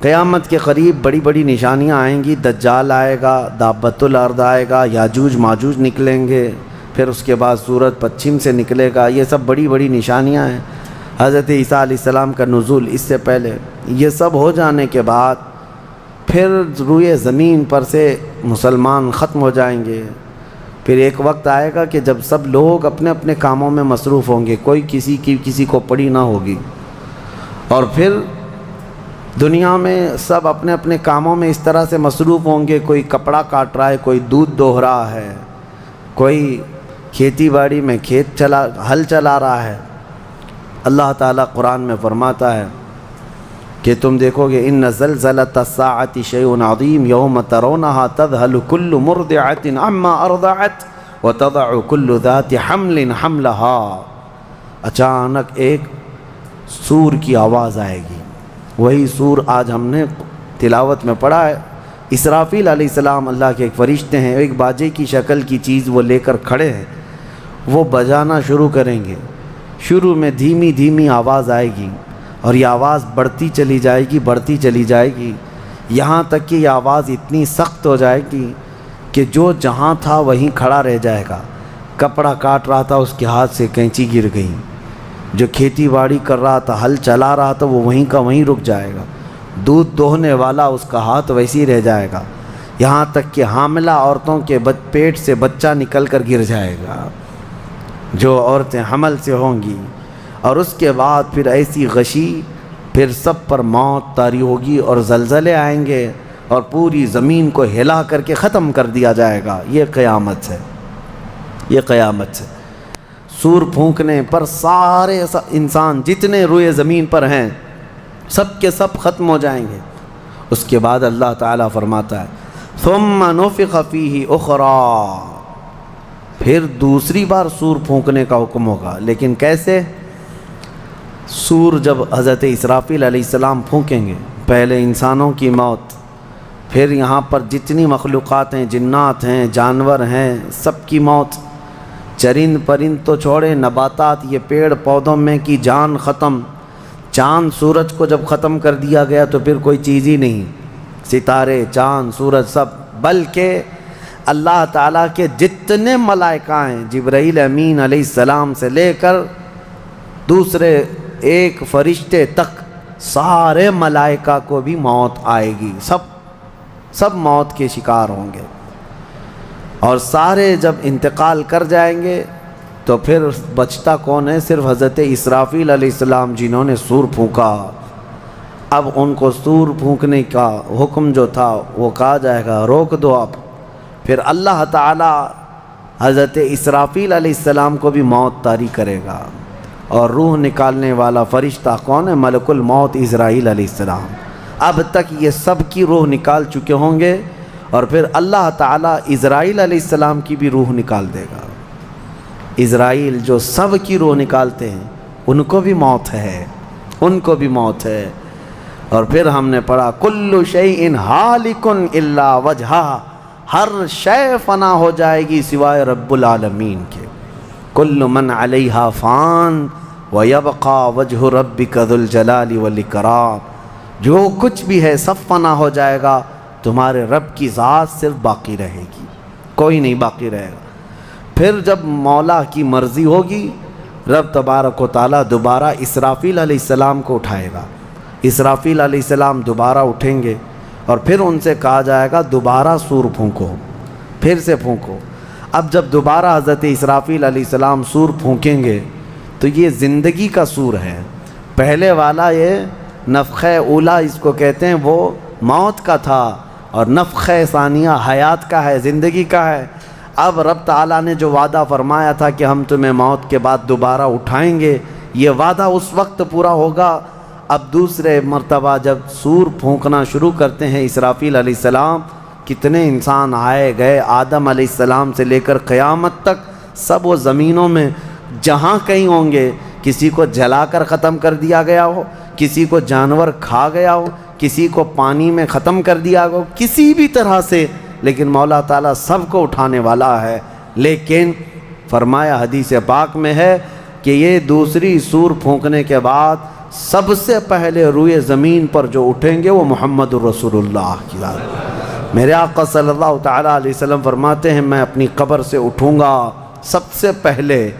قیامت کے قریب بڑی بڑی نشانیاں آئیں گی، دجال آئے گا، دابۃ الارض آئے گا، یاجوج ماجوج نکلیں گے، پھر اس کے بعد سورج پچھم سے نکلے گا۔ یہ سب بڑی بڑی نشانیاں ہیں۔ حضرت عیسیٰ علیہ السلام کا نزول اس سے پہلے، یہ سب ہو جانے کے بعد پھر روئے زمین پر سے مسلمان ختم ہو جائیں گے۔ پھر ایک وقت آئے گا کہ جب سب لوگ اپنے اپنے کاموں میں مصروف ہوں گے، کوئی کسی کو پڑی نہ ہوگی، اور پھر دنیا میں سب اپنے اپنے کاموں میں اس طرح سے مصروف ہوں گے، کوئی کپڑا کاٹ رہا ہے، کوئی دودھ دوہ رہا ہے، کوئی کھیتی باڑی میں ہل چلا رہا ہے۔ اللہ تعالیٰ قرآن میں فرماتا ہے کہ تم دیکھو گے ان زلزلۃ الساعۃ شیء عظیم یوم ترونها تذهل كل مرضعۃ عما ارضعت وتضع كل ذات حمل حملها۔ اچانک ایک سور کی آواز آئے گی، وہی سور آج ہم نے تلاوت میں پڑھا ہے۔ اسرافیل علیہ السلام اللہ کے ایک فرشتے ہیں، ایک باجے کی شکل کی چیز وہ لے کر کھڑے ہیں، وہ بجانا شروع کریں گے۔ شروع میں دھیمی دھیمی آواز آئے گی اور یہ آواز بڑھتی چلی جائے گی یہاں تک کہ یہ آواز اتنی سخت ہو جائے گی کہ جو جہاں تھا وہیں کھڑا رہ جائے گا۔ کپڑا کاٹ رہا تھا، اس کے ہاتھ سے کینچی گر گئی، جو کھیتی باڑی کر رہا تھا، ہل چلا رہا تھا، وہ وہیں کا وہیں رک جائے گا۔ دودھ دوہنے والا اس کا ہاتھ ویسے ہی رہ جائے گا، یہاں تک کہ حاملہ عورتوں کے پیٹ سے بچہ نکل کر گر جائے گا، جو عورتیں حمل سے ہوں گی۔ اور اس کے بعد پھر ایسی غشی، پھر سب پر موت طاری ہوگی اور زلزلے آئیں گے اور پوری زمین کو ہلا کر کے ختم کر دیا جائے گا۔ یہ قیامت ہے، یہ قیامت ہے۔ سور پھونکنے پر سارے انسان جتنے روئے زمین پر ہیں سب کے سب ختم ہو جائیں گے۔ اس کے بعد اللہ تعالیٰ فرماتا ہے ثم نفخ فیہ اخری، پھر دوسری بار سور پھونکنے کا حکم ہوگا۔ لیکن کیسے؟ سور جب حضرت اسرافیل علیہ السلام پھونکیں گے، پہلے انسانوں کی موت، پھر یہاں پر جتنی مخلوقات ہیں، جنات ہیں، جانور ہیں، سب کی موت، چرند پرند تو چھوڑے، نباتات، یہ پیڑ پودوں میں کی جان ختم۔ چاند سورج کو جب ختم کر دیا گیا تو پھر کوئی چیز ہی نہیں، ستارے، چاند، سورج سب، بلکہ اللہ تعالیٰ کے جتنے ملائکہ ہیں، جبرائیل امین علیہ السلام سے لے کر دوسرے ایک فرشتے تک، سارے ملائکہ کو بھی موت آئے گی، سب موت کے شکار ہوں گے۔ اور سارے جب انتقال کر جائیں گے تو پھر بچتا کون ہے؟ صرف حضرت اسرافیل علیہ السلام، جنہوں نے سور پھونکا۔ اب ان کو سور پھونکنے کا حکم جو تھا وہ کہا جائے گا روک دو اب۔ پھر اللہ تعالی حضرت اسرافیل علیہ السلام کو بھی موت طاری کرے گا، اور روح نکالنے والا فرشتہ کون ہے؟ ملک الموت اسرائیل علیہ السلام۔ اب تک یہ سب کی روح نکال چکے ہوں گے، اور پھر اللہ تعالیٰ اسرائیل علیہ السلام کی بھی روح نکال دے گا۔ اسرائیل جو سب کی روح نکالتے ہیں، ان کو بھی موت ہے، ان کو بھی موت ہے۔ اور پھر ہم نے پڑھا کل شیء ہالک الا وجہہ، ہر شے فنا ہو جائے گی سوائے رب العالمین کے۔ کل من علیہا فان ویبقى وجہ ربک ذو الجلال والاکرام، جو کچھ بھی ہے سب فنا ہو جائے گا، تمہارے رب کی ذات صرف باقی رہے گی، کوئی نہیں باقی رہے گا۔ پھر جب مولا کی مرضی ہوگی، رب تبارک و تعالیٰ دوبارہ اسرافیل علیہ السلام کو اٹھائے گا۔ اسرافیل علیہ السلام دوبارہ اٹھیں گے، اور پھر ان سے کہا جائے گا دوبارہ سور پھونکو، پھر سے پھونکو۔ اب جب دوبارہ حضرت اسرافیل علیہ السلام سور پھونکیں گے تو یہ زندگی کا سور ہے۔ پہلے والا یہ نفخہ اولا اس کو کہتے ہیں، وہ موت کا تھا، اور نفخہ ثانیہ حیات کا ہے، زندگی کا ہے۔ اب رب تعالیٰ نے جو وعدہ فرمایا تھا کہ ہم تمہیں موت کے بعد دوبارہ اٹھائیں گے، یہ وعدہ اس وقت پورا ہوگا۔ اب دوسرے مرتبہ جب سور پھونکنا شروع کرتے ہیں اسرافیل علیہ السلام، کتنے انسان آئے گئے، آدم علیہ السلام سے لے کر قیامت تک، سب وہ زمینوں میں جہاں کہیں ہوں گے، کسی کو جلا کر ختم کر دیا گیا ہو، کسی کو جانور کھا گیا ہو، کسی کو پانی میں ختم کر دیا گیا ہو، کسی بھی طرح سے، لیکن مولا تعالیٰ سب کو اٹھانے والا ہے۔ لیکن فرمایا حدیث پاک میں ہے کہ یہ دوسری سور پھونکنے کے بعد سب سے پہلے روئے زمین پر جو اٹھیں گے وہ محمد الرسول اللہ کی ذات۔ میرے آقا صلی اللہ تعالیٰ علیہ وسلم فرماتے ہیں میں اپنی قبر سے اٹھوں گا سب سے پہلے،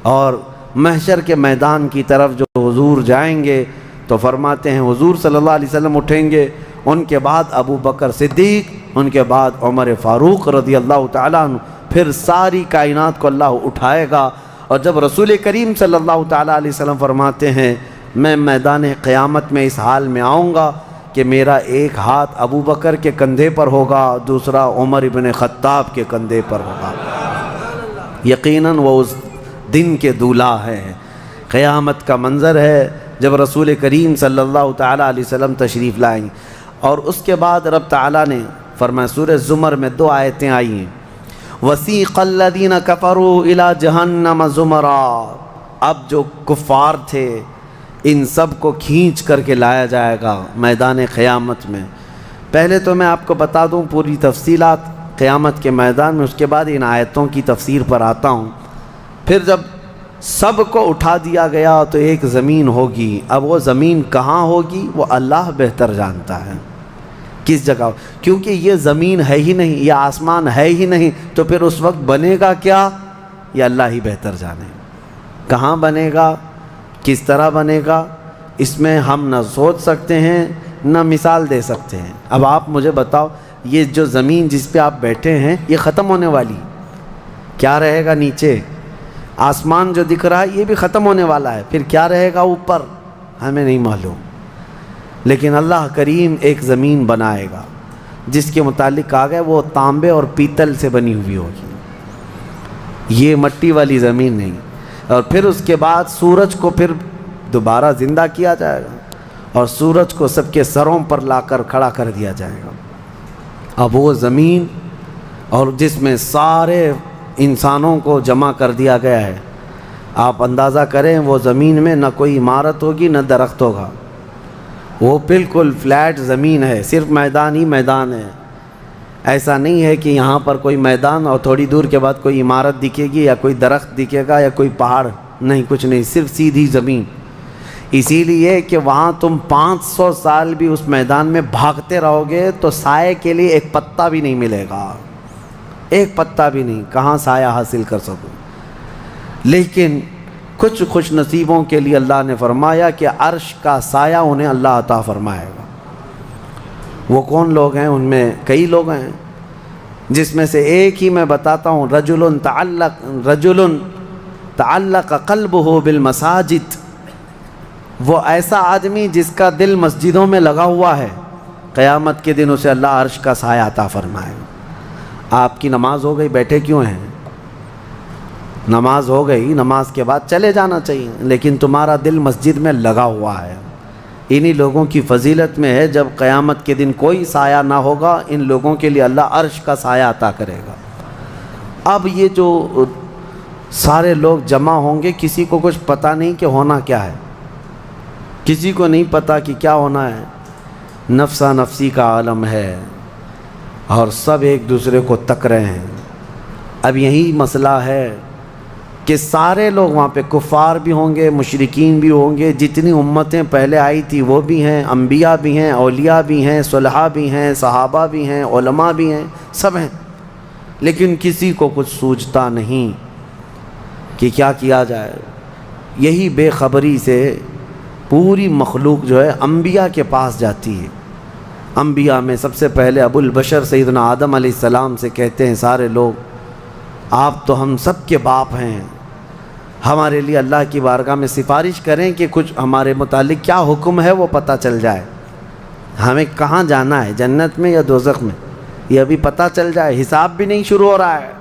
اور محشر کے میدان کی طرف جو حضور جائیں گے تو فرماتے ہیں حضور صلی اللہ علیہ وسلم اٹھیں گے، ان کے بعد ابو بکر صدیق، ان کے بعد عمر فاروق رضی اللہ تعالیٰ عنہ، پھر ساری کائنات کو اللہ اٹھائے گا۔ اور جب رسول کریم صلی اللہ تعالیٰ علیہ وسلم فرماتے ہیں میں میدان قیامت میں اس حال میں آؤں گا کہ میرا ایک ہاتھ ابو بکر کے کندھے پر ہوگا، دوسرا عمر ابن خطاب کے کندھے پر ہوگا۔ یقیناً وہ اس دن کے دولہا ہے، قیامت کا منظر ہے جب رسول کریم صلی اللہ تعالیٰ علیہ وسلم تشریف لائیں گے۔ اور اس کے بعد رب تعالیٰ نے فرمایا، سورہ زمر میں 2 آیتیں آئی ہیں، وَسِيقَ الَّذِينَ كَفَرُوا إِلَى جَهَنَّمَ زُمَرًا، اب جو کفار تھے ان سب کو کھینچ کر کے لایا جائے گا میدان قیامت میں۔ پہلے تو میں آپ کو بتا دوں پوری تفصیلات قیامت کے میدان میں، اس کے بعد ان آیتوں کی تفسیر پر آتا ہوں۔ پھر جب سب کو اٹھا دیا گیا تو ایک زمین ہوگی، اب وہ زمین کہاں ہوگی وہ اللہ بہتر جانتا ہے کس جگہ، کیونکہ یہ زمین ہے ہی نہیں، یہ آسمان ہے ہی نہیں، تو پھر اس وقت بنے گا کیا یہ اللہ ہی بہتر جانے۔ کہاں بنے گا، کس طرح بنے گا، اس میں ہم نہ سوچ سکتے ہیں نہ مثال دے سکتے ہیں۔ اب آپ مجھے بتاؤ یہ جو زمین جس پہ آپ بیٹھے ہیں یہ ختم ہونے والی، کیا رہے گا نیچے؟ آسمان جو دکھ رہا ہے یہ بھی ختم ہونے والا ہے، پھر کیا رہے گا اوپر ہمیں نہیں معلوم، لیکن اللہ کریم ایک زمین بنائے گا جس کے متعلق کہا گیا وہ تانبے اور پیتل سے بنی ہوئی ہوگی، یہ مٹی والی زمین نہیں۔ اور پھر اس کے بعد سورج کو پھر دوبارہ زندہ کیا جائے گا اور سورج کو سب کے سروں پر لا کر کھڑا کر دیا جائے گا۔ اب وہ زمین اور جس میں سارے انسانوں کو جمع کر دیا گیا ہے، آپ اندازہ کریں وہ زمین میں نہ کوئی عمارت ہوگی نہ درخت ہوگا، وہ بالکل فلیٹ زمین ہے، صرف میدان ہی میدان ہے۔ ایسا نہیں ہے کہ یہاں پر کوئی میدان اور تھوڑی دور کے بعد کوئی عمارت دکھے گی یا کوئی درخت دکھے گا یا کوئی پہاڑ، نہیں، کچھ نہیں، صرف سیدھی زمین۔ اسی لیے کہ وہاں تم 500 سال بھی اس میدان میں بھاگتے رہو گے تو سائے کے لیے ایک پتا بھی نہیں ملے گا، ایک پتا بھی نہیں، کہاں سایہ حاصل کر سکو۔ لیکن کچھ خوش نصیبوں کے لیے اللہ نے فرمایا کہ عرش کا سایہ انہیں اللہ عطا فرمائے گا۔ وہ کون لوگ ہیں؟ ان میں کئی لوگ ہیں، جس میں سے ایک ہی میں بتاتا ہوں، رجل تعلق قلبہ بالمساجد، وہ ایسا آدمی جس کا دل مسجدوں میں لگا ہوا ہے، قیامت کے دن اسے اللہ عرش کا سایہ عطا فرمائے گا۔ آپ کی نماز ہو گئی، بیٹھے کیوں ہیں؟ نماز ہو گئی، نماز کے بعد چلے جانا چاہیے، لیکن تمہارا دل مسجد میں لگا ہوا ہے۔ انہی لوگوں کی فضیلت میں ہے جب قیامت کے دن کوئی سایہ نہ ہوگا، ان لوگوں کے لیے اللہ عرش کا سایہ عطا کرے گا۔ اب یہ جو سارے لوگ جمع ہوں گے، کسی کو کچھ پتہ نہیں کہ ہونا کیا ہے، کسی کو نہیں پتہ کہ کیا ہونا ہے، نفسا نفسی کا عالم ہے اور سب ایک دوسرے کو تک رہے ہیں۔ اب یہی مسئلہ ہے کہ سارے لوگ وہاں پہ، کفار بھی ہوں گے، مشرکین بھی ہوں گے، جتنی امتیں پہلے آئی تھی وہ بھی ہیں، انبیاء بھی ہیں، اولیاء بھی ہیں، صلحاء بھی ہیں، صحابہ بھی ہیں، علماء بھی ہیں، سب ہیں، لیکن کسی کو کچھ سوچتا نہیں کہ کیا کیا جائے۔ یہی بے خبری سے پوری مخلوق جو ہے انبیاء کے پاس جاتی ہے۔ انبیاء میں سب سے پہلے ابو البشر سیدنا آدم علیہ السلام سے کہتے ہیں سارے لوگ، آپ تو ہم سب کے باپ ہیں، ہمارے لیے اللہ کی بارگاہ میں سفارش کریں کہ کچھ ہمارے متعلق کیا حکم ہے وہ پتہ چل جائے، ہمیں کہاں جانا ہے، جنت میں یا دوزخ میں، یہ ابھی پتہ چل جائے، حساب بھی نہیں شروع ہو رہا ہے۔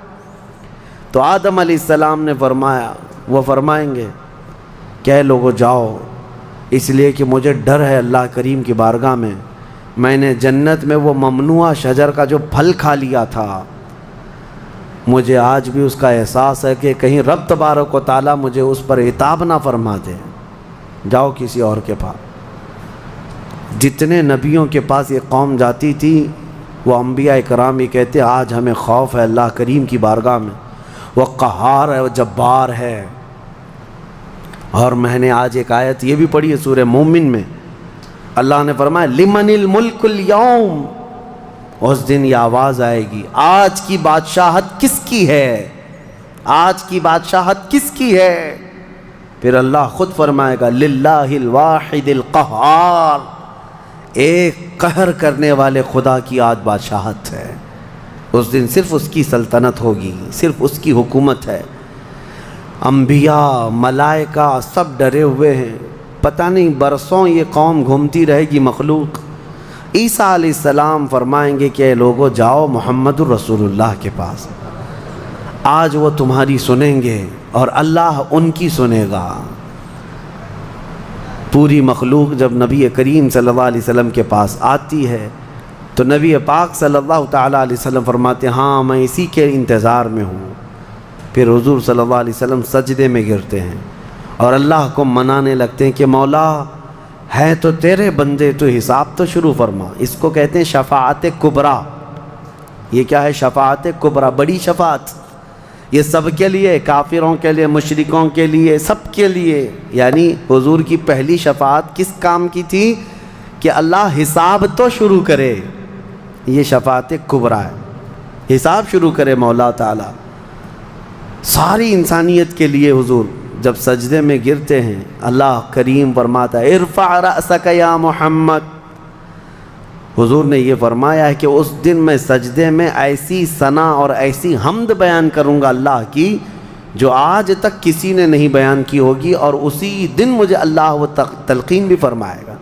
تو آدم علیہ السلام نے فرمایا، وہ فرمائیں گے کہ اے لوگو جاؤ، اس لیے کہ مجھے ڈر ہے اللہ کریم کی بارگاہ میں نے جنت میں وہ ممنوع شجر کا جو پھل کھا لیا تھا، مجھے آج بھی اس کا احساس ہے کہ کہیں رب تبارک و تعالیٰ مجھے اس پر عتاب نہ فرما دے، جاؤ کسی اور کے پاس۔ جتنے نبیوں کے پاس یہ قوم جاتی تھی وہ انبیاء کرام یہ کہتے آج ہمیں خوف ہے اللہ کریم کی بارگاہ میں، وہ قہار ہے، وہ جبار ہے، اور میں نے آج ایک آیت یہ بھی پڑھی ہے سورہ مومن میں، اللہ نے فرمایا لمن الملک اليوم، اس دن یہ آواز آئے گی آج کی بادشاہت کس کی ہے، آج کی بادشاہت کس کی ہے؟ پھر اللہ خود فرمائے گا للہ الواحد القہار، ایک قہر کرنے والے خدا کی آج بادشاہت ہے۔ اس دن صرف اس کی سلطنت ہوگی، صرف اس کی حکومت ہے۔ انبیاء ملائکہ سب ڈرے ہوئے ہیں، پتہ نہیں برسوں یہ قوم گھومتی رہے گی مخلوق۔ عیسیٰ علیہ السلام فرمائیں گے کہ اے لوگو جاؤ محمد الرسول اللہ کے پاس، آج وہ تمہاری سنیں گے اور اللہ ان کی سنے گا۔ پوری مخلوق جب نبی کریم صلی اللہ علیہ وسلم کے پاس آتی ہے تو نبی پاک صلی اللہ تعالیٰ علیہ وسلم فرماتے ہیں ہاں میں اسی کے انتظار میں ہوں۔ پھر حضور صلی اللہ علیہ وسلم سجدے میں گرتے ہیں اور اللہ کو منانے لگتے ہیں کہ مولا ہے تو تیرے بندے، تو حساب تو شروع فرما۔ اس کو کہتے ہیں شفاعت کبریٰ۔ یہ کیا ہے؟ شفاعت کبریٰ، بڑی شفاعت۔ یہ سب کے لیے، کافروں کے لیے، مشرکوں کے لیے، سب کے لیے۔ یعنی حضور کی پہلی شفاعت کس کام کی تھی؟ کہ اللہ حساب تو شروع کرے۔ یہ شفاعت کبریٰ ہے، حساب شروع کرے مولا تعالیٰ ساری انسانیت کے لیے۔ حضور جب سجدے میں گرتے ہیں اللہ کریم فرماتا ہے ارفع رأسک یا محمد۔ حضور نے یہ فرمایا ہے کہ اس دن میں سجدے میں ایسی ثنا اور ایسی حمد بیان کروں گا اللہ کی جو آج تک کسی نے نہیں بیان کی ہوگی، اور اسی دن مجھے اللہ وہ تلقین بھی فرمائے گا۔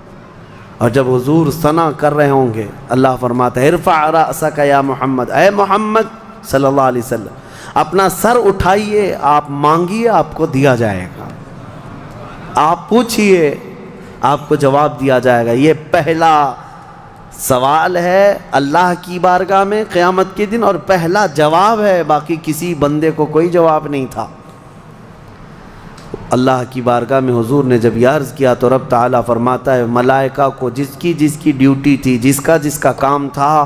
اور جب حضور ثنا کر رہے ہوں گے اللہ فرماتا ہے ارفع رأسک یا محمد، اے محمد صلی اللہ علیہ وسلم اپنا سر اٹھائیے، آپ مانگیے آپ کو دیا جائے گا، آپ پوچھئے آپ کو جواب دیا جائے گا۔ یہ پہلا سوال ہے اللہ کی بارگاہ میں قیامت کے دن، اور پہلا جواب ہے، باقی کسی بندے کو کوئی جواب نہیں تھا۔ اللہ کی بارگاہ میں حضور نے جب یہ عرض کیا تو رب تعالیٰ فرماتا ہے ملائکہ کو جس کی ڈیوٹی تھی، جس کا کام تھا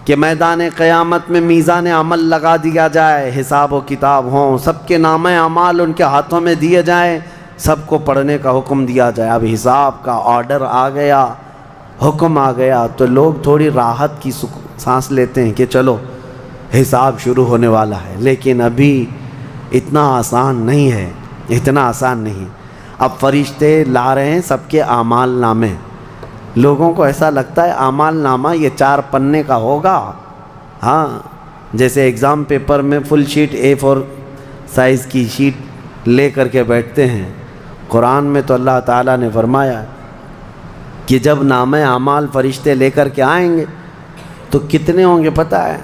کہ میدان قیامت میں میزان عمل لگا دیا جائے، حساب و کتاب ہوں، سب کے نام اعمال ان کے ہاتھوں میں دیے جائیں، سب کو پڑھنے کا حکم دیا جائے۔ اب حساب کا آرڈر آ گیا، حکم آ گیا، تو لوگ تھوڑی راحت کی سانس لیتے ہیں کہ چلو حساب شروع ہونے والا ہے، لیکن ابھی اتنا آسان نہیں ہے، اتنا آسان نہیں۔ اب فرشتے لا رہے ہیں سب کے اعمال نامے۔ لوگوں کو ایسا لگتا ہے اعمال نامہ یہ 4 پنے کا ہوگا، ہاں جیسے ایگزام پیپر میں فل شیٹ A4 سائز کی شیٹ لے کر کے بیٹھتے ہیں۔ قرآن میں تو اللہ تعالیٰ نے فرمایا کہ جب نامہ اعمال فرشتے لے کر کے آئیں گے تو کتنے ہوں گے پتہ ہے؟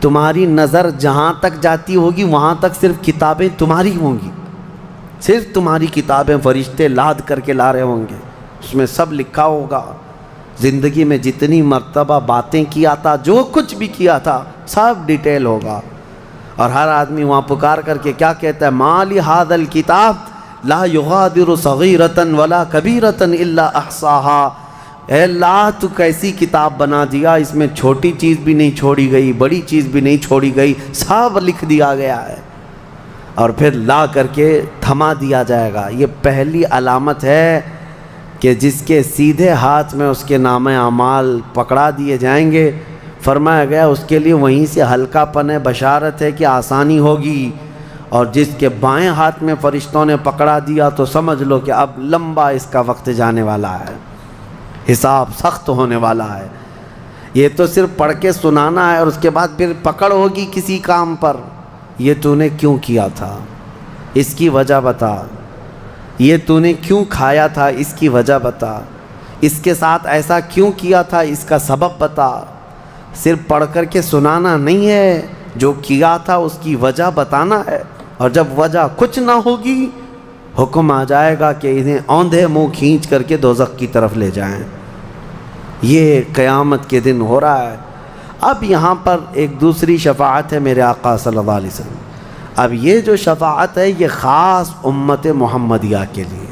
تمہاری نظر جہاں تک جاتی ہوگی وہاں تک صرف کتابیں تمہاری ہوں گی، صرف تمہاری کتابیں فرشتے لاد کر کے لا رہے ہوں گے۔ اس میں سب لکھا ہوگا، زندگی میں جتنی مرتبہ باتیں کیا تھا، جو کچھ بھی کیا تھا، سب ڈیٹیل ہوگا۔ اور ہر آدمی وہاں پکار کر کے کیا کہتا ہے؟ ما لہذا الکتاب لا یغادر صغیرۃ ولا کبیرۃ الا احصاها۔ اے اللہ تو کیسی کتاب بنا دیا، اس میں چھوٹی چیز بھی نہیں چھوڑی گئی، بڑی چیز بھی نہیں چھوڑی گئی، سب لکھ دیا گیا ہے۔ اور پھر لا کر کے تھما دیا جائے گا۔ یہ پہلی علامت ہے کہ جس کے سیدھے ہاتھ میں اس کے نامہ اعمال پکڑا دیے جائیں گے، فرمایا گیا اس کے لیے وہیں سے ہلکا پن ہے، بشارت ہے کہ آسانی ہوگی۔ اور جس کے بائیں ہاتھ میں فرشتوں نے پکڑا دیا تو سمجھ لو کہ اب لمبا اس کا وقت جانے والا ہے، حساب سخت ہونے والا ہے۔ یہ تو صرف پڑھ کے سنانا ہے اور اس کے بعد پھر پکڑ ہوگی کسی کام پر۔ یہ تو نے کیوں کیا تھا، اس کی وجہ بتا۔ یہ تو نے کیوں کھایا تھا، اس کی وجہ بتا۔ اس کے ساتھ ایسا کیوں کیا تھا، اس کا سبب بتا۔ صرف پڑھ کر کے سنانا نہیں ہے، جو کیا تھا اس کی وجہ بتانا ہے۔ اور جب وجہ کچھ نہ ہوگی، حکم آ جائے گا کہ انہیں اوندھے منہ کھینچ کر کے دوزخ کی طرف لے جائیں۔ یہ قیامت کے دن ہو رہا ہے۔ اب یہاں پر ایک دوسری شفاعت ہے میرے آقا صلی اللہ علیہ وسلم۔ اب یہ جو شفاعت ہے یہ خاص امت محمدیہ کے لیے۔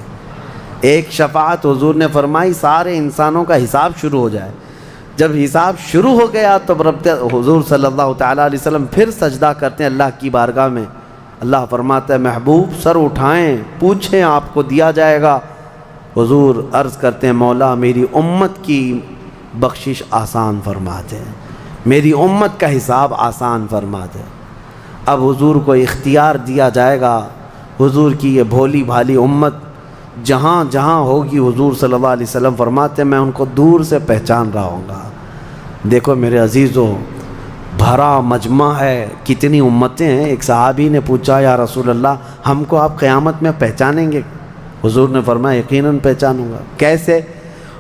ایک شفاعت حضور نے فرمائی سارے انسانوں کا حساب شروع ہو جائے۔ جب حساب شروع ہو گیا تو رب حضور صلی اللہ تعالیٰ علیہ وسلم پھر سجدہ کرتے ہیں اللہ کی بارگاہ میں، اللہ فرماتا ہے محبوب سر اٹھائیں، پوچھیں، آپ کو دیا جائے گا۔ حضور عرض کرتے ہیں مولا میری امت کی بخشش آسان فرما دے، میری امت کا حساب آسان فرما دے۔ اب حضور کو اختیار دیا جائے گا، حضور کی یہ بھولی بھالی امت جہاں جہاں ہوگی، حضور صلی اللہ علیہ وسلم فرماتے ہیں میں ان کو دور سے پہچان رہا ہوں گا۔ دیکھو میرے عزیزو، بھرا مجمع ہے، کتنی امتیں ہیں۔ ایک صحابی نے پوچھا یا رسول اللہ ہم کو آپ قیامت میں پہچانیں گے؟ حضور نے فرمایا یقیناً پہچانوں گا۔ کیسے؟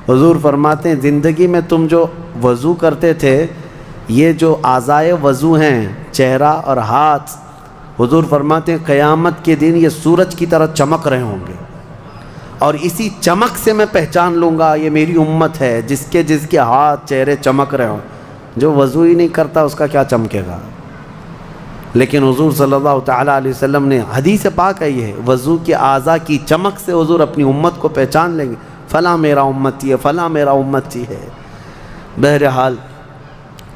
حضور فرماتے ہیں زندگی میں تم جو وضو کرتے تھے، یہ جو اعضائے وضو ہیں، چہرہ اور ہاتھ، حضور فرماتے ہیں قیامت کے دن یہ سورج کی طرح چمک رہے ہوں گے، اور اسی چمک سے میں پہچان لوں گا یہ میری امت ہے، جس کے ہاتھ چہرے چمک رہے ہوں۔ جو وضو ہی نہیں کرتا اس کا کیا چمکے گا؟ لیکن حضور صلی اللہ تعالیٰ علیہ وسلم نے حدیث پاک ہے یہ، وضو کے اعضاء کی چمک سے حضور اپنی امت کو پہچان لیں گے، فلاں میرا امتی ہے، فلاں میرا امتی ہے۔ بہرحال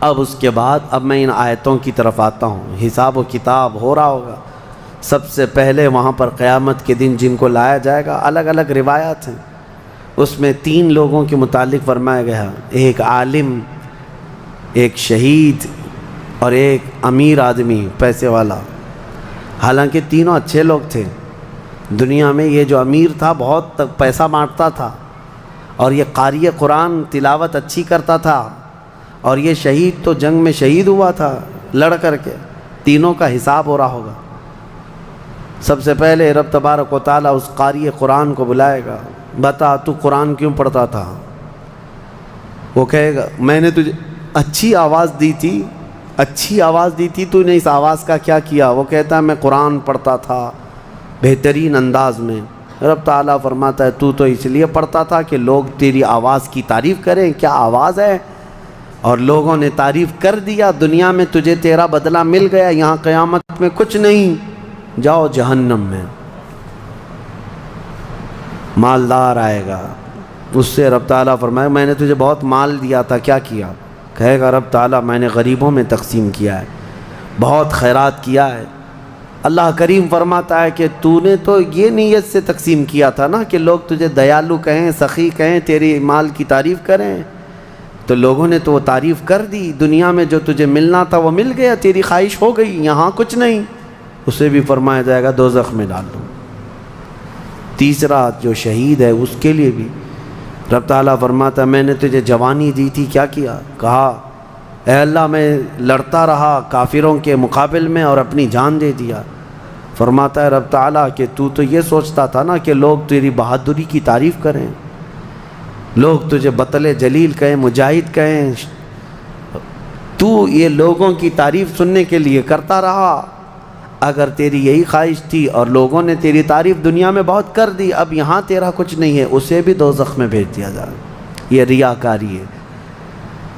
اب اس کے بعد اب میں ان آیتوں کی طرف آتا ہوں۔ حساب و کتاب ہو رہا ہوگا۔ سب سے پہلے وہاں پر قیامت کے دن جن کو لایا جائے گا، الگ الگ روایات ہیں، اس میں 3 لوگوں کے متعلق فرمایا گیا، ایک عالم، ایک شہید اور ایک امیر آدمی پیسے والا۔ حالانکہ تینوں اچھے لوگ تھے دنیا میں۔ یہ جو امیر تھا بہت پیسہ بانٹتا تھا، اور یہ قاری قرآن تلاوت اچھی کرتا تھا، اور یہ شہید تو جنگ میں شہید ہوا تھا لڑ کر کے۔ تینوں کا حساب ہو رہا ہوگا۔ سب سے پہلے رب تبارک و تعالیٰ اس قاری قرآن کو بلائے گا، بتا تو قرآن کیوں پڑھتا تھا؟ وہ کہے گا میں نے تجھے اچھی آواز دی تھی، تو نے اس آواز کا کیا کیا؟ وہ کہتا ہے میں قرآن پڑھتا تھا بہترین انداز میں۔ رب تعالیٰ فرماتا ہے تو اس لیے پڑھتا تھا کہ لوگ تیری آواز کی تعریف کریں، کیا آواز ہے؟ اور لوگوں نے تعریف کر دیا، دنیا میں تجھے تیرا بدلہ مل گیا، یہاں قیامت میں کچھ نہیں، جاؤ جہنم میں۔ مالدار آئے گا، اس سے رب تعالیٰ فرمائے میں نے تجھے بہت مال دیا تھا، کیا کیا؟ کہے گا رب تعالیٰ میں نے غریبوں میں تقسیم کیا ہے، بہت خیرات کیا ہے۔ اللہ کریم فرماتا ہے کہ تو نے تو یہ نیت سے تقسیم کیا تھا نا کہ لوگ تجھے دیالو کہیں، سخی کہیں، تیری مال کی تعریف کریں، تو لوگوں نے تو وہ تعریف کر دی، دنیا میں جو تجھے ملنا تھا وہ مل گیا، تیری خواہش ہو گئی، یہاں کچھ نہیں۔ اسے بھی فرمایا جائے گا دوزخ میں ڈال دو۔ تیسرا جو شہید ہے اس کے لیے بھی رب تعالیٰ فرماتا ہے میں نے تجھے جوانی دی تھی، کیا کیا؟ کہا اے اللہ میں لڑتا رہا کافروں کے مقابل میں اور اپنی جان دے دیا۔ فرماتا ہے رب تعالیٰ کہ تو یہ سوچتا تھا نا کہ لوگ تیری بہادری کی تعریف کریں، لوگ تجھے بطل جلیل کہیں، مجاہد کہیں، تو یہ لوگوں کی تعریف سننے کے لیے کرتا رہا۔ اگر تیری یہی خواہش تھی اور لوگوں نے تیری تعریف دنیا میں بہت کر دی، اب یہاں تیرا کچھ نہیں ہے، اسے بھی دوزخ میں بھیج دیا جائے۔ یہ ریاکاری ہے۔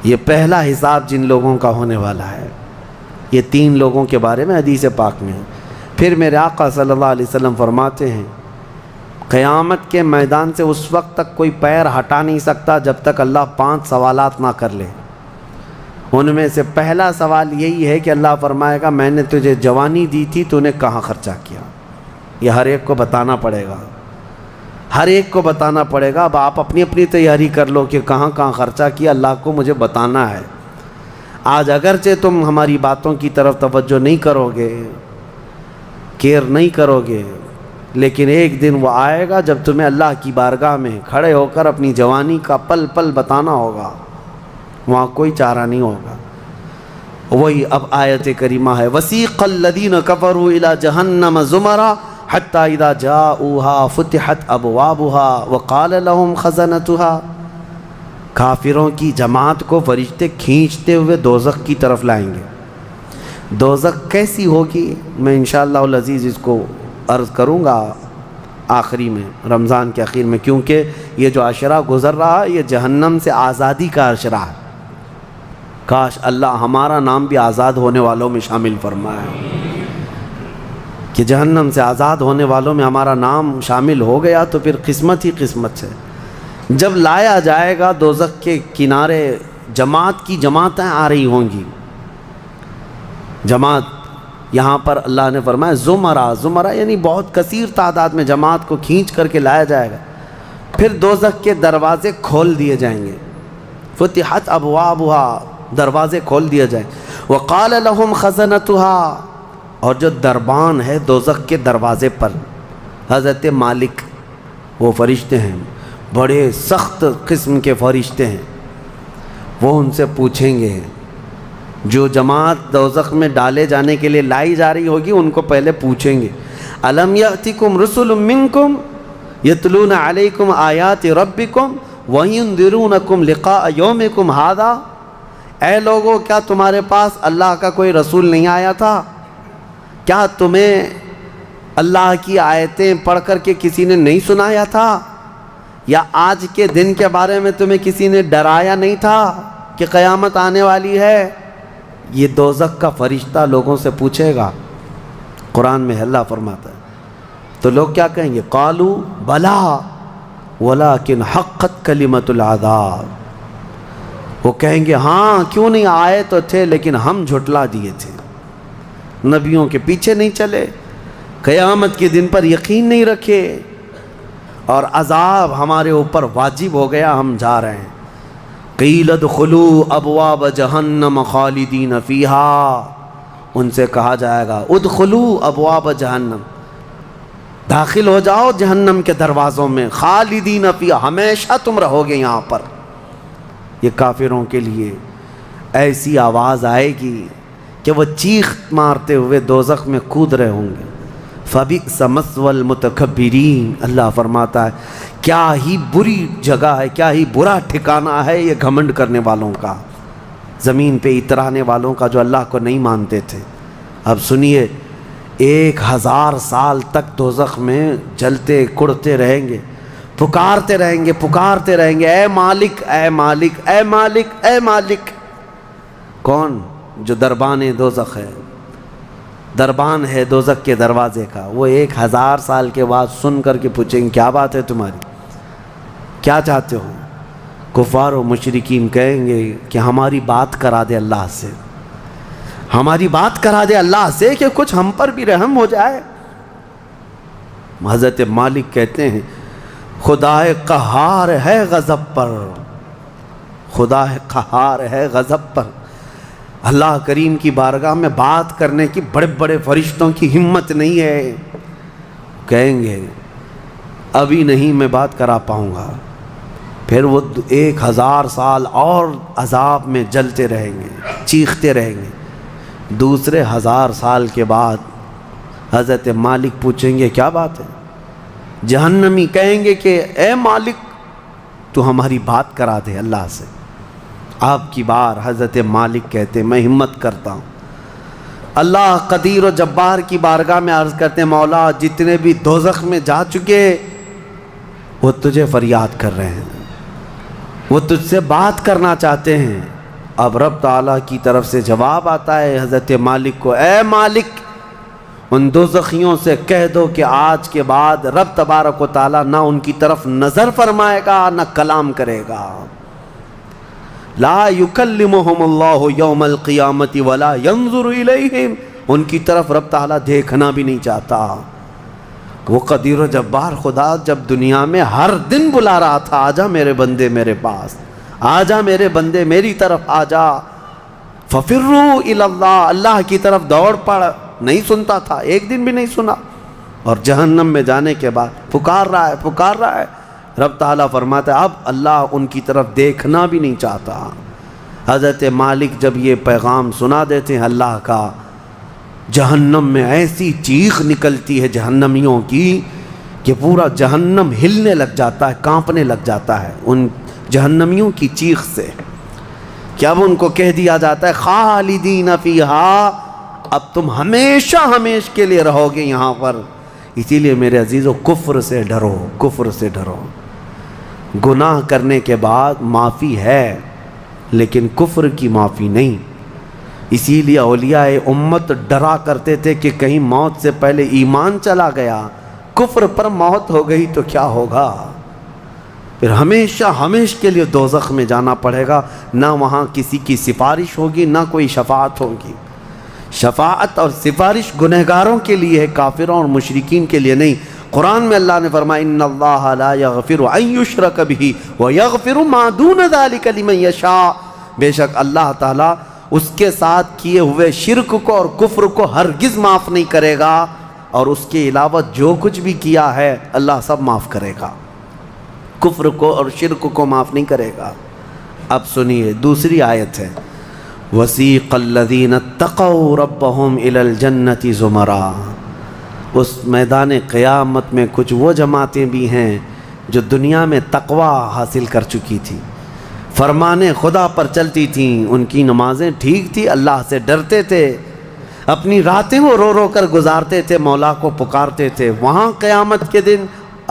یہ پہلا حساب جن لوگوں کا ہونے والا ہے، یہ 3 لوگوں کے بارے میں حدیث پاک میں ہے۔ پھر میرے آقا صلی اللہ علیہ وسلم فرماتے ہیں قیامت کے میدان سے اس وقت تک کوئی پیر ہٹا نہیں سکتا جب تک اللہ 5 سوالات نہ کر لے۔ ان میں سے پہلا سوال یہی ہے کہ اللہ فرمائے گا میں نے تجھے جوانی دی تھی، تو نے کہاں خرچہ کیا؟ یہ ہر ایک کو بتانا پڑے گا، ہر ایک کو بتانا پڑے گا۔ اب آپ اپنی اپنی تیاری کر لو کہ کہاں کہاں خرچہ کیا، اللہ کو مجھے بتانا ہے۔ آج اگرچہ تم ہماری باتوں کی طرف توجہ نہیں کرو گے، کیئر نہیں کرو گے، لیکن ایک دن وہ آئے گا جب تمہیں اللہ کی بارگاہ میں کھڑے ہو کر اپنی جوانی کا پل پل بتانا ہوگا، وہاں کوئی چارہ نہیں ہوگا۔ وہی اب آیت کریمہ ہے وَسِيقَ الَّذِينَ كَفَرُوا إِلَى جَهَنَّمَ زُمَرًا حَتَّى إِذَا جَاءُوهَا فُتِحَتْ أَبْوَابُهَا وَقَالَ لَهُمْ خَزَنَتُهَا، کافروں کی جماعت کو فرشتے کھینچتے ہوئے دوزخ کی طرف لائیں گے۔ دوزخ کیسی ہوگی میں انشاءاللہ العزیز اس کو عرض کروں گا آخری میں، رمضان کے آخر میں، کیونکہ یہ جو عشرہ گزر رہا ہے یہ جہنم سے آزادی کا عشرہ ہے۔ کاش اللہ ہمارا نام بھی آزاد ہونے والوں میں شامل فرمائے کہ جہنم سے آزاد ہونے والوں میں ہمارا نام شامل ہو گیا تو پھر قسمت ہی قسمت سے۔ جب لایا جائے گا دوزخ کے کنارے جماعت کی جماعتیں آ رہی ہوں گی، جماعت یہاں پر اللہ نے فرمایا زمرہ، زمرہ یعنی بہت کثیر تعداد میں جماعت کو کھینچ کر کے لایا جائے گا، پھر دوزخ کے دروازے کھول دیے جائیں گے، فتحت ابوابها، دروازے کھول دیے جائیں، وقال لهم خزنتها، اور جو دربان ہے دوزخ کے دروازے پر حضرت مالک، وہ فرشتے ہیں بڑے سخت قسم کے فرشتے ہیں، وہ ان سے پوچھیں گے، جو جماعت دوزخ میں ڈالے جانے کے لیے لائی جا رہی ہوگی ان کو پہلے پوچھیں گے، الم یأتکم رسل منکم یتلون علیکم آیات ربکم وینذرونکم لقاء یومکم ھذا، اے لوگو کیا تمہارے پاس اللہ کا کوئی رسول نہیں آیا تھا؟ کیا تمہیں اللہ کی آیتیں پڑھ کر کے کسی نے نہیں سنایا تھا؟ یا آج کے دن کے بارے میں تمہیں کسی نے ڈرایا نہیں تھا کہ قیامت آنے والی ہے؟ یہ دوزخ کا فرشتہ لوگوں سے پوچھے گا، قرآن میں اللہ فرماتا ہے، تو لوگ کیا کہیں گے؟ قالوا بلا ولکن حقت کلمۃ العذاب، وہ کہیں گے ہاں کیوں نہیں آئے تو تھے لیکن ہم جھٹلا دیے تھے، نبیوں کے پیچھے نہیں چلے، قیامت کے دن پر یقین نہیں رکھے، اور عذاب ہمارے اوپر واجب ہو گیا، ہم جا رہے ہیں۔ قیل ادخلوا ابواب جہنم خالدین فیہا، ان سے کہا جائے گا ادخلوا ابواب جہنم، داخل ہو جاؤ جہنم کے دروازوں میں، خالدین فیہا، ہمیشہ تم رہو گے یہاں پر۔ یہ کافروں کے لیے ایسی آواز آئے گی کہ وہ چیخ مارتے ہوئے دوزخ میں کود رہے ہوں گے۔ فَبِئْسَ مَثْوَى الْمُتَكَبِّرِينَ، اللہ فرماتا ہے کیا ہی بری جگہ ہے، کیا ہی برا ٹھکانہ ہے یہ گھمنڈ کرنے والوں کا، زمین پہ اترانے والوں کا جو اللہ کو نہیں مانتے تھے۔ اب سنیے، 1000 سال تک دوزخ میں جلتے کڑتے رہیں گے، پکارتے رہیں گے، پکارتے رہیں گے، اے مالک اے مالک اے مالک اے مالک۔ کون؟ جو دربان دوزخ ہے، دربان ہے دوزخ کے دروازے کا، وہ 1000 سال کے بعد سن کر کے پوچھیں گے کیا بات ہے تمہاری، کیا چاہتے ہو؟ کفار و مشرکین کہیں گے کہ ہماری بات کرا دے اللہ سے، ہماری بات کرا دے اللہ سے کہ کچھ ہم پر بھی رحم ہو جائے۔ حضرت مالک کہتے ہیں خدا قہار ہے غضب پر، خدا قہار ہے غضب پر، اللہ کریم کی بارگاہ میں بات کرنے کی بڑے بڑے فرشتوں کی ہمت نہیں ہے، کہیں گے ابھی نہیں میں بات کرا پاؤں گا، پھر وہ 1000 سال اور عذاب میں جلتے رہیں گے، چیختے رہیں گے۔ دوسرے 1000 سال کے بعد حضرت مالک پوچھیں گے کیا بات ہے؟ جہنمی کہیں گے کہ اے مالک تو ہماری بات کرا دے اللہ سے۔ آپ کی بار حضرت مالک کہتے میں ہمت کرتا ہوں، اللہ قدیر و جبار کی بارگاہ میں عرض کرتے مولا جتنے بھی دوزخ میں جا چکے وہ تجھے فریاد کر رہے ہیں، وہ تجھ سے بات کرنا چاہتے ہیں۔ اب رب تعالیٰ کی طرف سے جواب آتا ہے حضرت مالک کو، اے مالک ان دوزخیوں سے کہہ دو کہ آج کے بعد رب تبارک و تعالیٰ نہ ان کی طرف نظر فرمائے گا نہ کلام کرے گا، لا یکلمہم اللہ یوم القیامت ولا ینظر الیہم، ان کی طرف رب تعالیٰ دیکھنا بھی نہیں چاہتا۔ وہ قدیر و جبار خدا جب دنیا میں ہر دن بلا رہا تھا آجا میرے بندے میرے پاس، آجا میرے بندے میری طرف آجا، ففروا الی اللہ، اللہ کی طرف دوڑ پڑ، نہیں سنتا تھا، ایک دن بھی نہیں سنا، اور جہنم میں جانے کے بعد پکار رہا ہے پکار رہا ہے۔ رب تعالیٰ فرماتا ہے اب اللہ ان کی طرف دیکھنا بھی نہیں چاہتا۔ حضرت مالک جب یہ پیغام سنا دیتے ہیں اللہ کا، جہنم میں ایسی چیخ نکلتی ہے جہنمیوں کی کہ پورا جہنم ہلنے لگ جاتا ہے، کانپنے لگ جاتا ہے ان جہنمیوں کی چیخ سے، کہ اب ان کو کہہ دیا جاتا ہے خالدین فیہا، اب تم ہمیشہ ہمیش کے لیے رہو گے یہاں پر۔ اسی لیے میرے عزیزو کفر سے ڈرو، کفر سے ڈرو۔ گناہ کرنے کے بعد معافی ہے لیکن کفر کی معافی نہیں۔ اسی لیے اولیاء امت ڈرا کرتے تھے کہ کہیں موت سے پہلے ایمان چلا گیا، کفر پر موت ہو گئی تو کیا ہوگا، پھر ہمیشہ ہمیش کے لیے دوزخ میں جانا پڑے گا، نہ وہاں کسی کی سفارش ہوگی نہ کوئی شفاعت ہوگی۔ شفاعت اور سفارش گنہگاروں کے لیے ہے، کافروں اور مشرکین کے لیے نہیں۔ قرآن میں اللہ نے فرمایا ان اللہ لا یغفر ان یشرک بہ ویغفر ما دون ذلک لمن یشاء، بے شک اللہ تعالیٰ اس کے ساتھ کیے ہوئے شرک کو اور کفر کو ہرگز معاف نہیں کرے گا، اور اس کے علاوہ جو کچھ بھی کیا ہے اللہ سب معاف کرے گا، کفر کو اور شرک کو معاف نہیں کرے گا۔ اب سنیے دوسری آیت ہے، وَسِيقَ الَّذِينَ اتَّقَوْا رَبَّهُمْ إِلَى الْجَنَّةِ زُمَرًا، اس میدان قیامت میں کچھ وہ جماعتیں بھی ہیں جو دنیا میں تقوی حاصل کر چکی تھی، فرمان خدا پر چلتی تھیں، ان کی نمازیں ٹھیک تھی، اللہ سے ڈرتے تھے، اپنی راتیں وہ رو رو کر گزارتے تھے، مولا کو پکارتے تھے۔ وہاں قیامت کے دن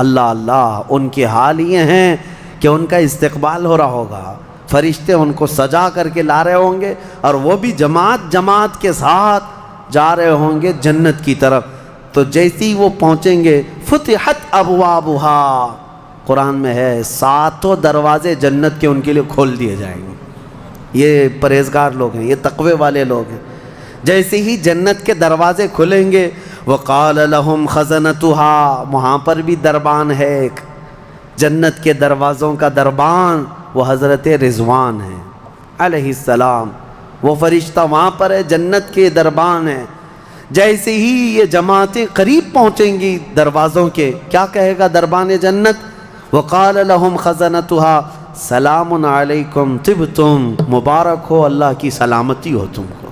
اللہ اللہ ان کے حال یہ ہیں کہ ان کا استقبال ہو رہا ہوگا، فرشتے ان کو سجا کر کے لا رہے ہوں گے، اور وہ بھی جماعت جماعت کے ساتھ جا رہے ہوں گے جنت کی طرف۔ تو جیسی وہ پہنچیں گے فتحت ابوابها، قرآن میں ہے 7 دروازے جنت کے ان کے لیے کھول دیے جائیں گے۔ یہ پرہیزگار لوگ ہیں، یہ تقوی والے لوگ ہیں۔ جیسے ہی جنت کے دروازے کھلیں گے وقال لهم خزنتها، وہاں پر بھی دربان ہے ایک، جنت کے دروازوں کا دربان وہ حضرت رضوان ہے علیہ السلام، وہ فرشتہ وہاں پر ہے، جنت کے دربان ہے۔ جیسے ہی یہ جماعتیں قریب پہنچیں گی دروازوں کے، کیا کہے گا دربان جنت؟ وقال لهم خزنتها سلام علیکم طبتم، مبارک ہو، اللہ کی سلامتی ہو تم کو۔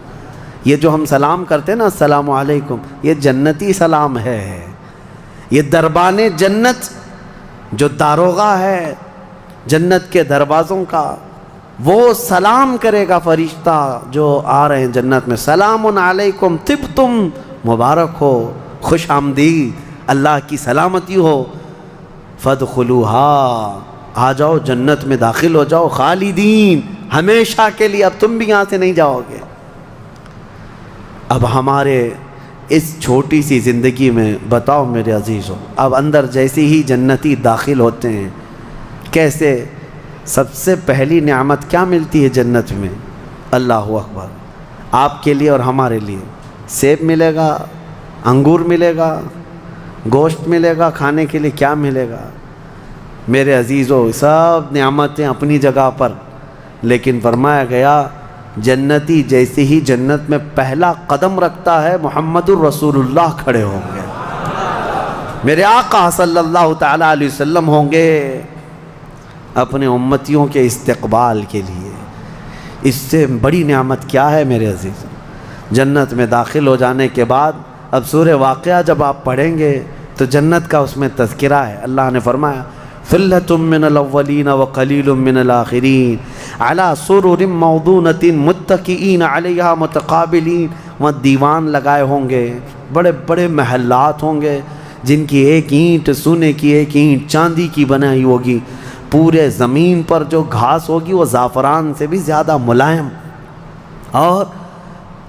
یہ جو ہم سلام کرتے ہیں نا السلام علیکم، یہ جنتی سلام ہے۔ یہ دربان جنت جو داروغہ ہے جنت کے دروازوں کا، وہ سلام کرے گا فرشتہ جو آ رہے ہیں جنت میں، سلام علیکم طبتم، مبارک ہو، خوش آمدید، اللہ کی سلامتی ہو، فادخلوها، آ جاؤ جنت میں داخل ہو جاؤ، خالدین، ہمیشہ کے لیے، اب تم بھی یہاں سے نہیں جاؤ گے۔ اب ہمارے اس چھوٹی سی زندگی میں بتاؤ میرے عزیزوں، اب اندر جیسے ہی جنتی داخل ہوتے ہیں کیسے، سب سے پہلی نعمت کیا ملتی ہے جنت میں؟ اللہ اکبر، آپ کے لیے اور ہمارے لیے سیب ملے گا، انگور ملے گا، گوشت ملے گا، کھانے کے لیے کیا ملے گا؟ میرے عزیزوں سب نعمتیں اپنی جگہ پر، لیکن فرمایا گیا جنتی جیسے ہی جنت میں پہلا قدم رکھتا ہے محمد الرسول اللہ کھڑے ہوں گے، میرے آقا صلی اللہ تعالیٰ علیہ وسلم ہوں گے اپنے امتیوں کے استقبال کے لیے۔ اس سے بڑی نعمت کیا ہے میرے عزیز؟ جنت میں داخل ہو جانے کے بعد اب سورہ واقعہ جب آپ پڑھیں گے تو جنت کا اس میں تذکرہ ہے۔ اللہ نے فرمایا ثلۃ من الاولین وقلیل من الآخرین علی سرر موضونۃ متکئین علیہا متقابلین، وہاں دیوان لگائے ہوں گے، بڑے بڑے محلات ہوں گے جن کی ایک اینٹ سونے کی، ایک اینٹ چاندی کی بنائی ہوگی، پورے زمین پر جو گھاس ہوگی وہ زعفران سے بھی زیادہ ملائم۔ اور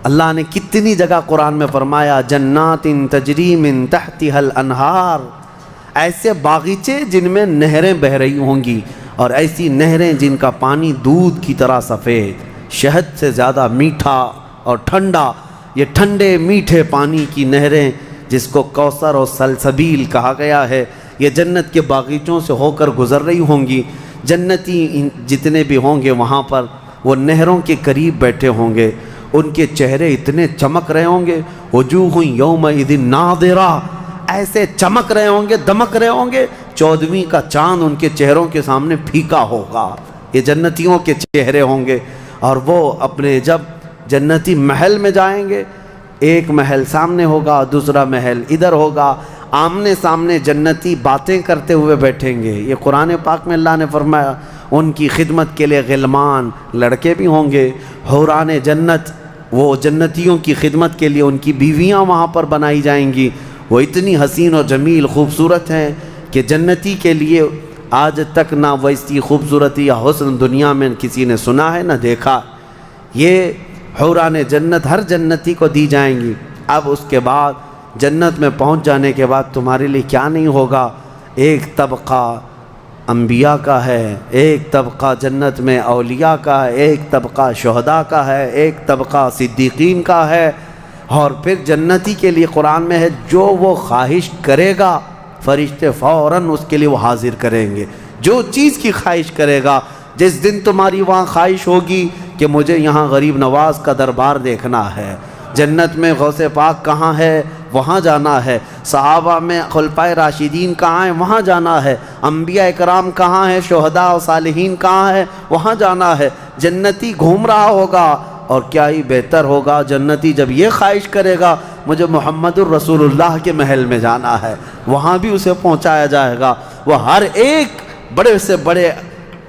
اللہ نے کتنی جگہ قرآن میں فرمایا جنات تجری من تحتها الانہار، ایسے باغیچے جن میں نہریں بہہ رہی ہوں گی، اور ایسی نہریں جن کا پانی دودھ کی طرح سفید، شہد سے زیادہ میٹھا اور ٹھنڈا، یہ ٹھنڈے میٹھے پانی کی نہریں جس کو کوثر اور سلسبیل کہا گیا ہے، یہ جنت کے باغیچوں سے ہو کر گزر رہی ہوں گی۔ جنتی جتنے بھی ہوں گے وہاں پر وہ نہروں کے قریب بیٹھے ہوں گے، ان کے چہرے اتنے چمک رہے ہوں گے، وجوہ یومئذ ناظرہ، ایسے چمک رہے ہوں گے، دمک رہے ہوں گے، 14ویں کا چاند ان کے چہروں کے سامنے پھیکا ہوگا۔ یہ جنتیوں کے چہرے ہوں گے، اور وہ اپنے جب جنتی محل میں جائیں گے، ایک محل سامنے ہوگا، دوسرا محل ادھر ہوگا، آمنے سامنے جنتی باتیں کرتے ہوئے بیٹھیں گے۔ یہ قرآن پاک میں اللہ نے فرمایا ان کی خدمت کے لیے غلمان، لڑکے بھی ہوں گے، حوران جنت، وہ جنتیوں کی خدمت کے لیے ان کی بیویاں وہاں پر بنائی جائیں گی، وہ اتنی حسین و جمیل خوبصورت ہیں کہ جنتی کے لیے آج تک نہ ویسی خوبصورتی یا حسن دنیا میں کسی نے سنا ہے نہ دیکھا۔ یہ حوران جنت ہر جنتی کو دی جائیں گی۔ اب اس کے بعد جنت میں پہنچ جانے کے بعد تمہارے لیے کیا نہیں ہوگا؟ ایک طبقہ انبیاء کا ہے، ایک طبقہ جنت میں اولیاء کا ہے، ایک طبقہ شہداء کا ہے، ایک طبقہ صدیقین کا ہے، اور پھر جنتی کے لیے قرآن میں ہے جو وہ خواہش کرے گا فرشتے فوراً اس کے لیے وہ حاضر کریں گے. جو چیز کی خواہش کرے گا، جس دن تمہاری وہاں خواہش ہوگی کہ مجھے یہاں غریب نواز کا دربار دیکھنا ہے، جنت میں غوث پاک کہاں ہے وہاں جانا ہے، صحابہ میں خلفائے راشدین کہاں ہیں وہاں جانا ہے، انبیاء اکرام کہاں ہیں، شہداء و صالحین کہاں ہیں وہاں جانا ہے. جنتی گھوم رہا ہوگا، اور کیا ہی بہتر ہوگا جنتی جب یہ خواہش کرے گا مجھے محمد الرسول اللہ کے محل میں جانا ہے، وہاں بھی اسے پہنچایا جائے گا. وہ ہر ایک بڑے سے بڑے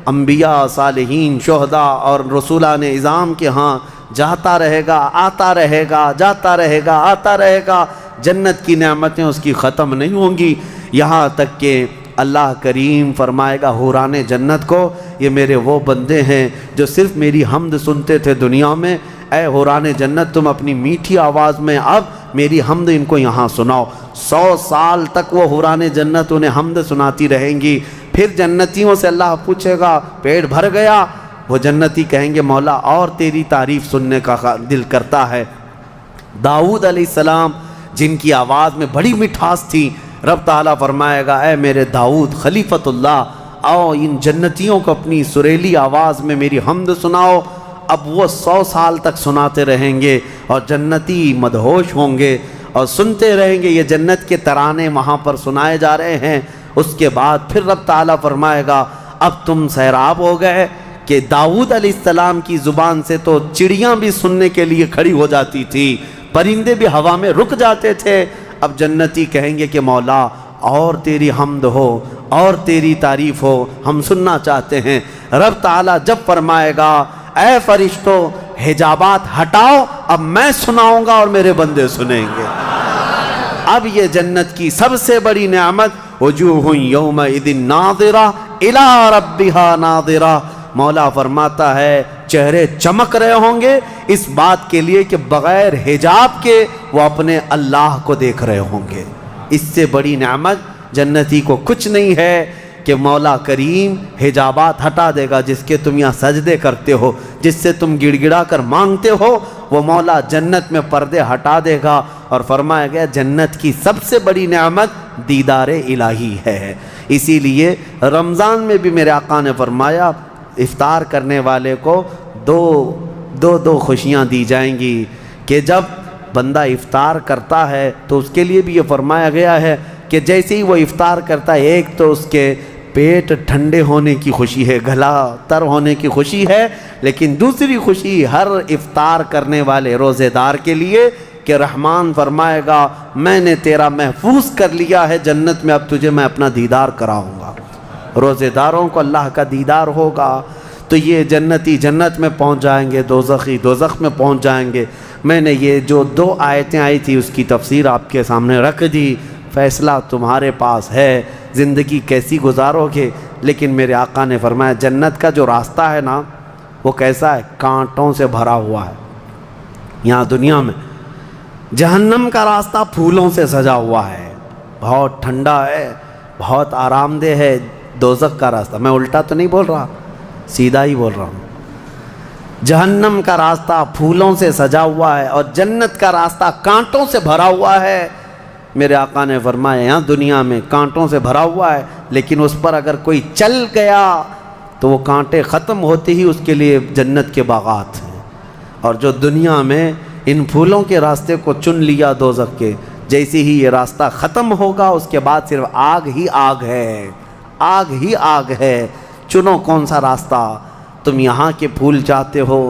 انبیاء، صالحین، شہداء اور رسولان اعظام کے ہاں جاتا رہے گا، آتا رہے گا، جاتا رہے گا، آتا رہے گا. جنت کی نعمتیں اس کی ختم نہیں ہوں گی، یہاں تک کہ اللہ کریم فرمائے گا حوران جنت کو یہ میرے وہ بندے ہیں جو صرف میری حمد سنتے تھے دنیا میں. اے حوران جنت تم اپنی میٹھی آواز میں اب میری حمد ان کو یہاں سناؤ. 100 سال تک وہ حوران جنت انہیں حمد سناتی رہیں گی. پھر جنتیوں سے اللہ پوچھے گا پیٹ بھر گیا؟ وہ جنتی کہیں گے مولا اور تیری تعریف سننے کا دل کرتا ہے. داؤد علیہ السلام جن کی آواز میں بڑی مٹھاس تھی، رب تعالیٰ فرمائے گا اے میرے داؤد خلیفۃ اللہ، آؤ ان جنتیوں کو اپنی سریلی آواز میں میری حمد سناؤ. اب وہ 100 سال تک سناتے رہیں گے اور جنتی مدہوش ہوں گے اور سنتے رہیں گے. یہ جنت کے ترانے وہاں پر سنائے جا رہے ہیں. اس کے بعد پھر رب تعالیٰ فرمائے گا اب تم سیراب ہو گئے کہ داؤد علیہ السلام کی زبان سے تو چڑیاں بھی سننے کے لیے کھڑی ہو جاتی تھی، پرندے بھی ہوا میں رک جاتے تھے. اب جنتی کہیں گے کہ مولا اور تیری حمد ہو اور تیری تعریف ہو، ہم سننا چاہتے ہیں. رب تعالیٰ جب فرمائے گا اے فرشتوں حجابات ہٹاؤ، اب میں سناؤں گا اور میرے بندے سنیں گے. اب یہ جنت کی سب سے بڑی نعمت وجوہ یومئذ ناظرہ الی ربہا ناظرہ. مولا فرماتا ہے چہرے چمک رہے ہوں گے اس بات کے لیے کہ بغیر حجاب کے وہ اپنے اللہ کو دیکھ رہے ہوں گے. اس سے بڑی نعمت جنتی کو کچھ نہیں ہے کہ مولا کریم حجابات ہٹا دے گا. جس کے تم یہاں سجدے کرتے ہو، جس سے تم گڑ گڑا کر مانگتے ہو، وہ مولا جنت میں پردے ہٹا دے گا. اور فرمایا گیا جنت کی سب سے بڑی نعمت دیدار الہی ہے. اسی لیے رمضان میں بھی میرے آقا نے فرمایا افطار کرنے والے کو دو خوشیاں دی جائیں گی کہ جب بندہ افطار کرتا ہے تو اس کے لیے بھی یہ فرمایا گیا ہے کہ جیسے ہی وہ افطار کرتا ہے ایک تو اس کے پیٹ ٹھنڈے ہونے کی خوشی ہے، گلا تر ہونے کی خوشی ہے، لیکن دوسری خوشی ہر افطار کرنے والے روزے دار کے لیے کہ رحمان فرمائے گا میں نے تیرا محفوظ کر لیا ہے جنت میں، اب تجھے میں اپنا دیدار کراؤں گا. روزے داروں کو اللہ کا دیدار ہوگا تو یہ جنتی جنت میں پہنچ جائیں گے، دوزخی دوزخ میں پہنچ جائیں گے. میں نے یہ جو 2 آیتیں آئی تھی اس کی تفسیر آپ کے سامنے رکھ دی. فیصلہ تمہارے پاس ہے زندگی کیسی گزارو گے. لیکن میرے آقا نے فرمایا جنت کا جو راستہ ہے نا وہ کیسا ہے؟ کانٹوں سے بھرا ہوا ہے. یہاں دنیا میں جہنم کا راستہ پھولوں سے سجا ہوا ہے، بہت ٹھنڈا ہے، بہت آرام دہ ہے. دوزخ کا راستہ، میں الٹا تو نہیں بول رہا، سیدھا ہی بول رہا ہوں. جہنم کا راستہ پھولوں سے سجا ہوا ہے اور جنت کا راستہ کانٹوں سے بھرا ہوا ہے. میرے آقا نے فرمایا یہاں دنیا میں کانٹوں سے بھرا ہوا ہے، لیکن اس پر اگر کوئی چل گیا تو وہ کانٹے ختم ہوتے ہی اس کے لیے جنت کے باغات ہیں. اور جو دنیا میں ان پھولوں کے راستے کو چن لیا دوزخ کے، جیسے ہی یہ راستہ ختم ہوگا اس کے بعد صرف آگ ہی آگ ہے، آگ ہی آگ ہے. چنو کون سا راستہ، تم یہاں کے پھول چاہتے ہو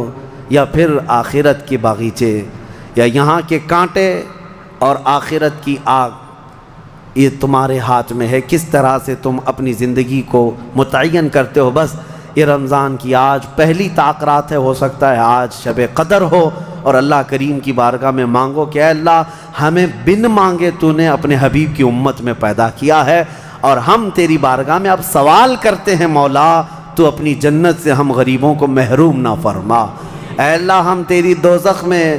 یا پھر آخرت کے باغیچے، یا یہاں کے کانٹے اور آخرت کی آگ. یہ تمہارے ہاتھ میں ہے کس طرح سے تم اپنی زندگی کو متعین کرتے ہو. بس یہ رمضان کی آج پہلی طاق رات ہے، ہو سکتا ہے آج شب قدر ہو اور اللہ کریم کی بارگاہ میں مانگو کہ اے اللہ ہمیں بن مانگے تو نے اپنے حبیب کی امت میں پیدا کیا ہے اور ہم تیری بارگاہ میں اب سوال کرتے ہیں مولا تو اپنی جنت سے ہم غریبوں کو محروم نہ فرما. اے اللہ ہم تیری دوزخ میں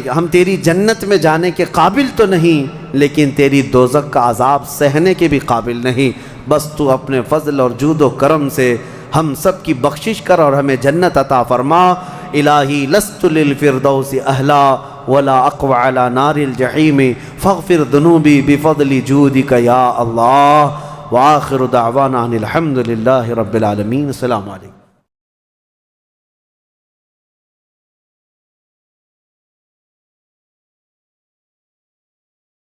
ہم تیری جنت میں جانے کے قابل تو نہیں، لیکن تیری دوزخ کا عذاب سہنے کے بھی قابل نہیں. بس تو اپنے فضل اور جود و کرم سے ہم سب کی بخشش کر اور ہمیں جنت عطا فرما. الہی لست للفردوس اہلا ولا اقوى على نار الجحیم فاغفر ذنوبی بفضل جودک یا اللہ. وآخر دعوانا ان الحمد للہ رب العالمین. السلام علیکم.